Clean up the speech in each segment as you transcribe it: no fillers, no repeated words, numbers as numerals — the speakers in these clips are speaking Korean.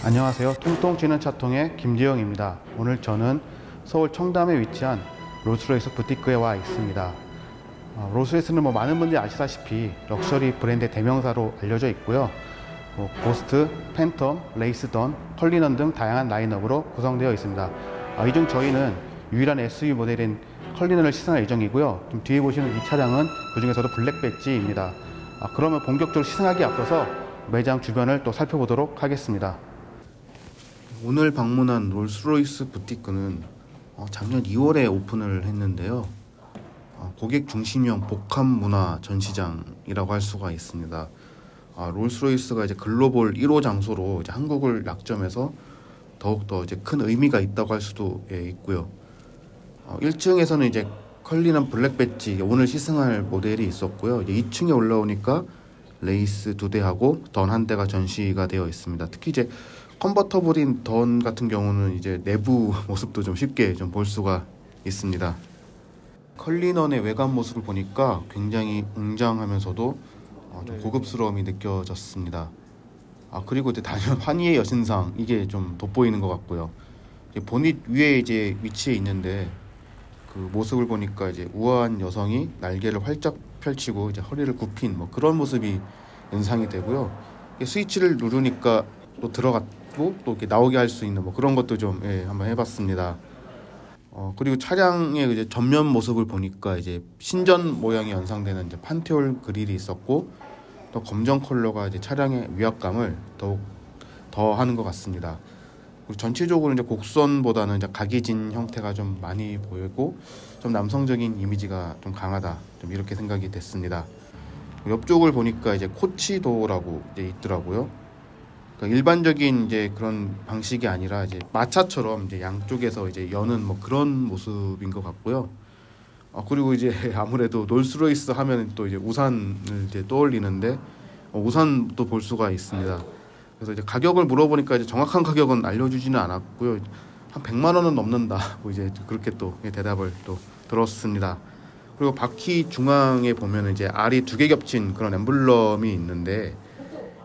안녕하세요. 통통 튀는 차통의 김지영입니다. 오늘 저는 서울 청담에 위치한 롤스로이스 부티크에 와 있습니다. 롤스로이스는 많은 분들이 아시다시피 럭셔리 브랜드의 대명사로 알려져 있고요. 고스트, 팬텀, 레이스던, 컬리넌 등 다양한 라인업으로 구성되어 있습니다. 이 중 저희는 유일한 SUV 모델인 컬리넌을 시승할 예정이고요. 좀 뒤에 보시는 이 차량은 그 중에서도 블랙 배지입니다. 그러면 본격적으로 시승하기 앞서서 매장 주변을 또 살펴보도록 하겠습니다. 오늘 방문한 롤스로이스 부티크는 작년 2월에 오픈을 했는데요. 고객 중심형 복합 문화 전시장이라고 할 수가 있습니다. 롤스로이스가 이제 글로벌 1호 장소로 이제 한국을 약점해서 더욱더 이제 큰 의미가 있다고 할 수도 있고요. 1층에서는 이제 컬리넌 블랙 배지 오늘 시승할 모델이 있었고요. 이제 2층에 올라오니까 레이스 2대하고 던 1대가 전시가 되어 있습니다. 특히 이제 컨버터블인 던 같은 경우는 이제 내부 모습도 좀 쉽게 좀 볼 수가 있습니다. 컬리넌의 외관 모습을 보니까 굉장히 웅장하면서도 좀 고급스러움이 느껴졌습니다. 그리고 이제 단연 환희의 여신상 이게 좀 돋보이는 것 같고요. 보닛 위에 이제 위치해 있는데 그 모습을 보니까 이제 우아한 여성이 날개를 활짝 펼치고 이제 허리를 굽힌 그런 모습이 연상이 되고요. 스위치를 누르니까 또 들어갔고 또 이렇게 나오게 할 수 있는 그런 것도 좀 한번 해봤습니다. 그리고 차량의 이제 전면 모습을 보니까 이제 신전 모양이 연상되는 이제 판테올 그릴이 있었고 또 검정 컬러가 이제 차량의 위압감을 더욱 더 하는 것 같습니다. 그리고 전체적으로 이제 곡선보다는 이제 각이진 형태가 좀 많이 보이고 좀 남성적인 이미지가 좀 강하다, 좀 이렇게 생각이 됐습니다. 옆쪽을 보니까 이제 코치도라고 이제 있더라고요. 그러니까 일반적인 이제 그런 방식이 아니라 이제 마차처럼 이제 양쪽에서 이제 여는 그런 모습인 것 같고요. 그리고 이제 아무래도 롤스로이스 하면 또 이제 우산을 이제 떠올리는데 우산도 볼 수가 있습니다. 그래서 이제 가격을 물어보니까 이제 정확한 가격은 알려주지는 않았고요. 한 100만 원은 넘는다. 이제 그렇게 또 대답을 또 들었습니다. 그리고 바퀴 중앙에 보면 이제 알이 2개 겹친 그런 엠블럼이 있는데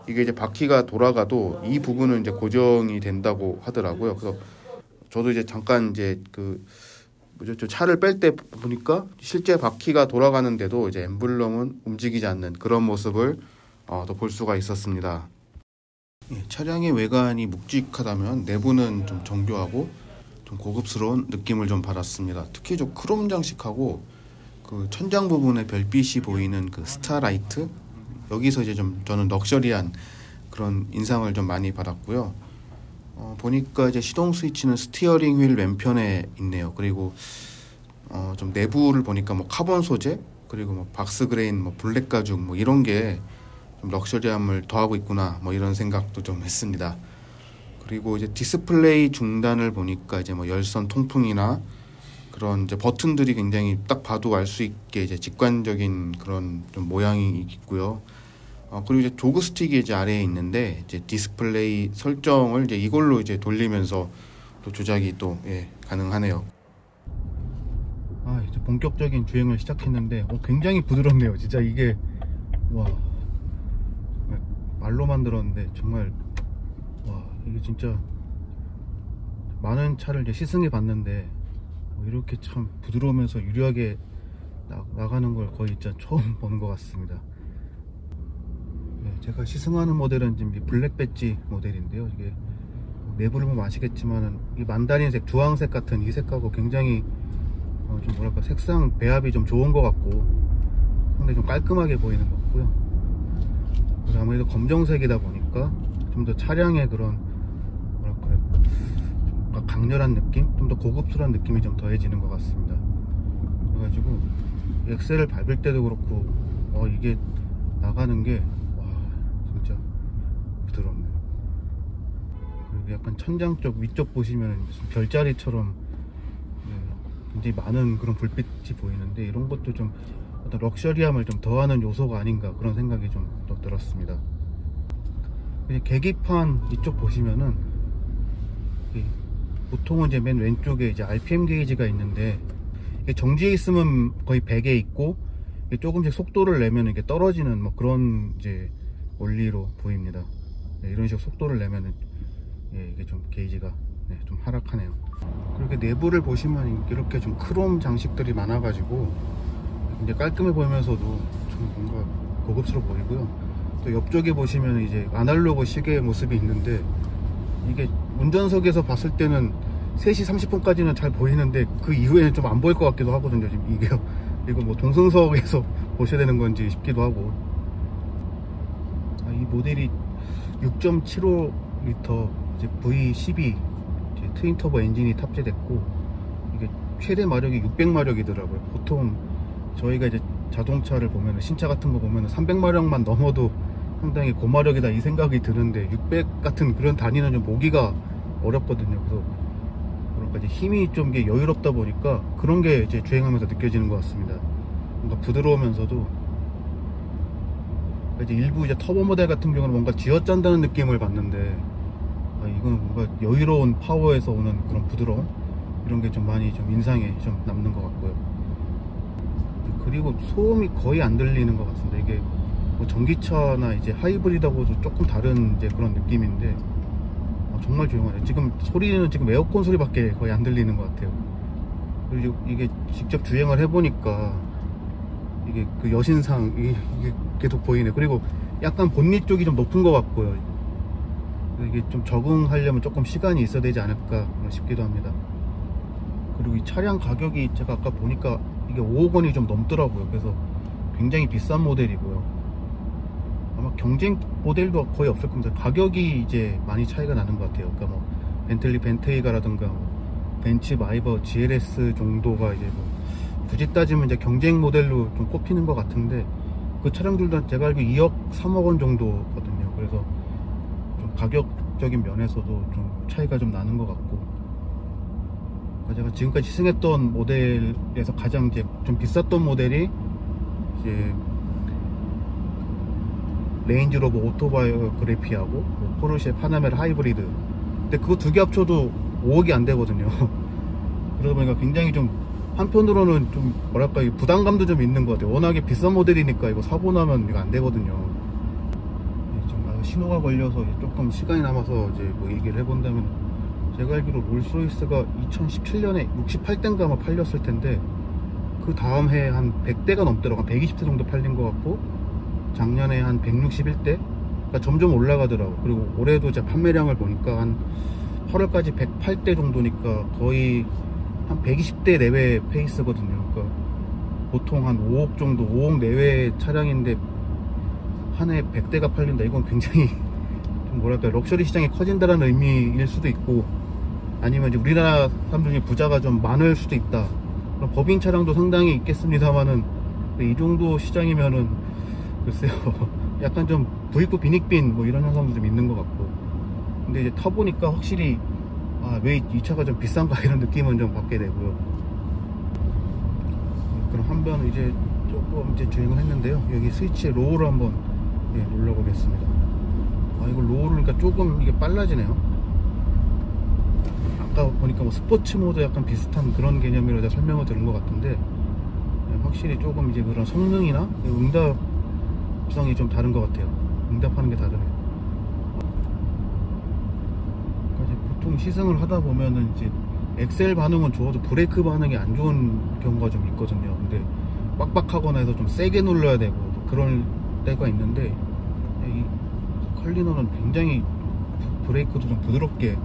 이게 이제 바퀴가 돌아가도 이 부분은 이제 고정이 된다고 하더라고요. 그래서 저도 이제 잠깐 이제 차를 뺄 때 보니까 실제 바퀴가 돌아가는데도 이제 엠블럼은 움직이지 않는 그런 모습을 또 볼 수가 있었습니다. 차량의 외관이 묵직하다면 내부는 좀 정교하고 좀 고급스러운 느낌을 좀 받았습니다. 특히 좀 크롬 장식하고 그 천장 부분에 별빛이 보이는 그 스타라이트, 여기서 이제 좀 저는 럭셔리한 그런 인상을 좀 많이 받았고요. 보니까 이제 시동 스위치는 스티어링 휠 왼편에 있네요. 그리고 좀 내부를 보니까 카본 소재, 그리고 박스 그레인, 블랙 가죽 이런 게 좀 럭셔리함을 더하고 있구나, 이런 생각도 좀 했습니다. 그리고 이제 디스플레이 중단을 보니까 이제 열선 통풍이나 그런 이제 버튼들이 굉장히 딱 봐도 알 수 있게 이제 직관적인 그런 좀 모양이 있고요. 그리고 이제 조그 스틱이 이제 아래에 있는데 이제 디스플레이 설정을 이제 이걸로 이제 돌리면서 또 조작이 또 가능하네요. 이제 본격적인 주행을 시작했는데 굉장히 부드럽네요. 진짜 이게 말로만 들었는데 정말 이게 진짜 많은 차를 이제 시승해 봤는데 이렇게 참 부드러우면서 유리하게 나가는 걸 거의 진짜 처음 보는 것 같습니다. 제가 시승하는 모델은 지금 블랙 배지 모델인데요. 이게 내부를 보면 아시겠지만은 이 만다린색, 주황색 같은 이 색하고 굉장히 좀 뭐랄까 색상 배합이 좀 좋은 것 같고 상당히 좀 깔끔하게 보이는 것 같고요. 아무래도 검정색이다 보니까 좀 더 차량의 그런 뭐랄까요 좀 강렬한 느낌, 좀 더 고급스러운 느낌이 좀 더해지는 것 같습니다. 그래가지고 엑셀을 밟을 때도 그렇고 이게 나가는 게 진짜 부드럽네요. 그리고 약간 천장 쪽 위쪽 보시면 무슨 별자리처럼 굉장히 많은 그런 불빛이 보이는데 이런 것도 좀 어떤 럭셔리함을 좀 더하는 요소가 아닌가, 그런 생각이 좀 또 들었습니다. 계기판 이쪽 보시면은 보통은 이제 맨 왼쪽에 이제 RPM 게이지가 있는데 정지해 있으면 거의 100에 있고 조금씩 속도를 내면 이게 떨어지는 그런 이제 원리로 보입니다. 이런 식으로 속도를 내면은 예, 이게 좀 게이지가 좀 하락하네요. 그렇게 내부를 보시면 이렇게 좀 크롬 장식들이 많아가지고 굉장히 깔끔해 보이면서도 좀 뭔가 고급스러워 보이고요. 또 옆쪽에 보시면 이제 아날로그 시계의 모습이 있는데, 이게 운전석에서 봤을 때는 3시 30분까지는 잘 보이는데 그 이후에는 좀 안 보일 것 같기도 하거든요. 지금 이게요. 이거 뭐 동승석에서 보셔야 되는 건지 싶기도 하고. 이 모델이 6.75L 이제 V12 트윈 터보 엔진이 탑재됐고, 이게 최대 마력이 600마력이더라고요. 보통 저희가 이제 자동차를 보면, 신차 같은 거 보면 300마력만 넘어도 상당히 고마력이다 이 생각이 드는데, 600 같은 그런 단위는 좀 보기가 어렵거든요. 그래서 그러니까 이제 힘이 좀 이게 여유롭다 보니까 그런 게 이제 주행하면서 느껴지는 것 같습니다. 뭔가 부드러우면서도, 이제 일부 이제 터보 모델 같은 경우는 뭔가 쥐어짠다는 느낌을 받는데, 이거는 뭔가 여유로운 파워에서 오는 그런 부드러움, 이런 게 좀 많이 좀 인상에 좀 남는 것 같고요. 그리고 소음이 거의 안 들리는 것 같습니다. 이게 뭐 전기차나 이제 하이브리드하고도 조금 다른 이제 그런 느낌인데, 정말 조용하네요. 지금 소리는 지금 에어컨 소리밖에 거의 안 들리는 것 같아요. 그리고 이게 직접 주행을 해보니까 이게 그 여신상 이게 계속 보이네. 그리고 약간 본닛 쪽이 좀 높은 것 같고요. 이게 좀 적응하려면 조금 시간이 있어야 되지 않을까 싶기도 합니다. 그리고 이 차량 가격이 제가 아까 보니까 이게 5억 원이 좀 넘더라고요. 그래서 굉장히 비싼 모델이고요. 아마 경쟁 모델도 거의 없을 겁니다. 가격이 이제 많이 차이가 나는 것 같아요. 그러니까 뭐 벤틀리 벤테이가라든가 벤츠 마이버 GLS 정도가 이제 뭐 굳이 따지면 이제 경쟁 모델로 좀 꼽히는 것 같은데, 그 차량들도 제가 알기로 2억 3억 원 정도거든요. 그래서 좀 가격적인 면에서도 좀 차이가 좀 나는 것 같고, 제가 지금까지 시승했던 모델에서 가장 이제 좀 비쌌던 모델이 이제 레인지로버 오토바이오그래피하고 뭐 포르쉐 파나메라 하이브리드, 근데 그거 두 개 합쳐도 5억이 안 되거든요. 그러다 보니까 굉장히 좀 한편으로는 좀 뭐랄까 부담감도 좀 있는 것 같아요. 워낙에 비싼 모델이니까 이거 사고 나면 이거 안 되거든요. 지금 신호가 걸려서 조금 시간이 남아서 이제 뭐 얘기를 해본다면, 제가 알기로 롤스로이스가 2017년에 68대인가 아마 팔렸을 텐데, 그 다음 해에 한 100대가 넘더라고요. 120대 정도 팔린 것 같고, 작년에 한 161대? 그러니까 점점 올라가더라고요. 그리고 올해도 제 판매량을 보니까 한 8월까지 108대 정도니까 거의 한 120대 내외 페이스거든요. 그러니까 보통 한 5억 정도, 5억 내외 차량인데 한 해 100대가 팔린다. 이건 굉장히 좀 뭐랄까 럭셔리 시장이 커진다는 의미일 수도 있고, 아니면 이제 우리나라 사람들 중에 부자가 좀 많을 수도 있다. 그럼 법인 차량도 상당히 있겠습니다만은, 이 정도 시장이면은 글쎄요, 약간 좀 부익부 빈익빈 뭐 이런 현상도 좀 있는 것 같고. 근데 이제 타보니까 확실히 왜 이 차가 좀 비싼가 이런 느낌은 좀 받게 되고요. 그럼 한번 이제 조금 이제 주행을 했는데요. 여기 스위치에 로우를 한번 눌러보겠습니다. 이거 로우를 그러니까 조금 이게 빨라지네요. 아까 보니까 뭐 스포츠 모드 약간 비슷한 그런 개념으로 설명을 들은 것 같은데, 확실히 조금 이제 그런 성능이나 응답성이 좀 다른 것 같아요. 응답하는 게 다르네요. 보통 시승을 하다 보면은 이제 엑셀 반응은 좋아도 브레이크 반응이 안 좋은 경우가 좀 있거든요. 근데 빡빡하거나 해서 좀 세게 눌러야 되고 그럴 때가 있는데, 이 컬리너는 굉장히 브레이크도 좀 부드럽게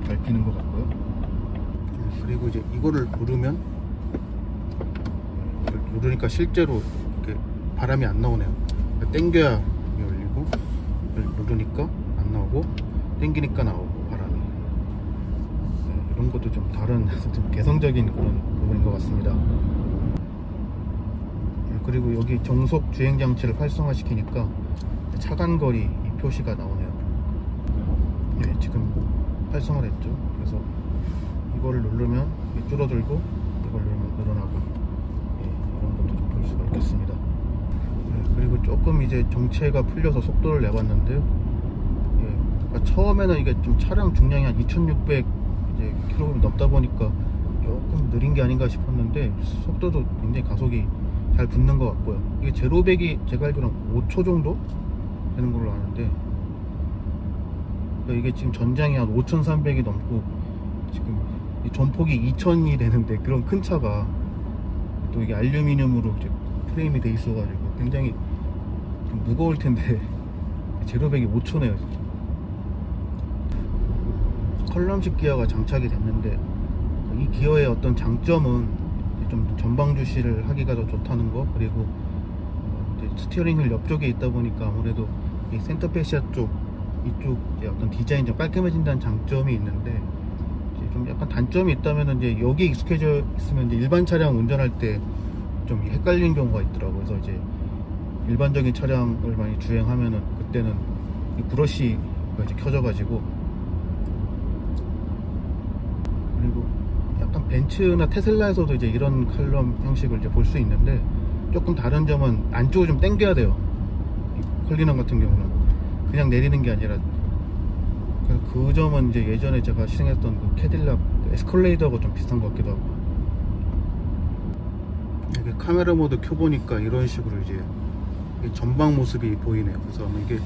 밟히는 것 같고요. 그리고 이제 이거를 누르니까 실제로 이렇게 바람이 안 나오네요. 당겨야 열리고, 누르니까 안 나오고, 당기니까 나오고 바람이. 이런 것도 좀 다른 좀 개성적인 그런 부분인 것 같습니다. 그리고 여기 정속 주행 장치를 활성화시키니까 차간거리 이 표시가 나오네요. 지금 활성화됐죠. 그래서 이거를 누르면 줄어들고, 이걸 누르면 늘어나고, 이런 것도 좀 볼 수가 있겠습니다. 그리고 조금 이제 정체가 풀려서 속도를 내봤는데요. 그러니까 처음에는 이게 좀 차량 중량이 한 2600 km 넘다 보니까 조금 느린 게 아닌가 싶었는데, 속도도 굉장히 가속이 잘 붙는 것 같고요. 이게 제로백이 제가 알기로는 5초 정도 되는 걸로 아는데, 이게 지금 전장이 한 5,300이 넘고 지금 이 전폭이 2,000이 되는데 그런 큰 차가 또 이게 알루미늄으로 이제 프레임이 돼 있어가지고 굉장히 좀 무거울 텐데 제로백이 5초네요. 컬럼식 기어가 장착이 됐는데 이 기어의 어떤 장점은 좀 전방 주시를 하기가 더 좋다는 거, 그리고 이제 스티어링 휠 옆쪽에 있다 보니까 아무래도 이 센터 페시아 쪽 이쪽 어떤 디자인 좀 깔끔해진다는 장점이 있는데, 이제 좀 약간 단점이 있다면 이제 여기 익숙해져 있으면 이제 일반 차량 운전할 때 좀 헷갈리는 경우가 있더라고요. 그래서 이제 일반적인 차량을 많이 주행하면은 그때는 이 브러쉬가 이제 켜져가지고, 그리고 약간 벤츠나 테슬라에서도 이제 이런 칼럼 형식을 이제 볼 수 있는데, 조금 다른 점은 안쪽을 좀 당겨야 돼요. 이 컬리넌 같은 경우는 그냥 내리는 게 아니라, 그 점은 이제 예전에 제가 시승했던 그 캐딜락 에스컬레이더하고 좀 비슷한 것 같기도 하고. 이게 카메라 모드 켜보니까 이런 식으로 이제 전방 모습이 보이네요. 그래서 이게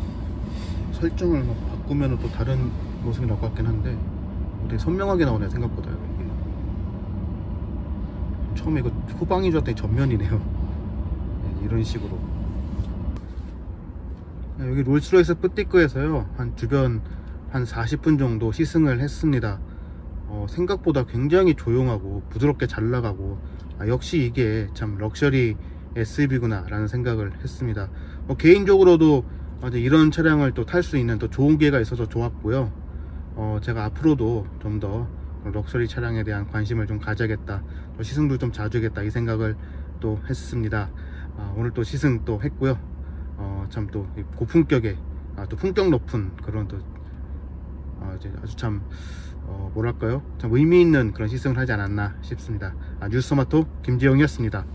설정을 막 바꾸면 또 다른 모습이 나올 것 같긴 한데 되게 선명하게 나오네요, 생각보다. 이게 처음에 이거 후방인 줄 알았더니 전면이네요. 이런 식으로. 여기 롤스로이스 뿌띠크에서요 한 주변 한 40분 정도 시승을 했습니다. 생각보다 굉장히 조용하고 부드럽게 잘 나가고, 역시 이게 참 럭셔리 SUV구나 라는 생각을 했습니다. 개인적으로도 이런 차량을 또 탈 수 있는 또 좋은 기회가 있어서 좋았고요. 제가 앞으로도 좀 더 럭셔리 차량에 대한 관심을 좀 가져야겠다, 또 시승도 좀 자주 하겠다, 이 생각을 또 했습니다. 오늘 또 시승 또 했고요. 참 또 고품격의 또 품격 높은 그런 또 이제 아주 참 뭐랄까요, 참 의미 있는 그런 시승을 하지 않았나 싶습니다. 뉴스토마토 김지영이었습니다.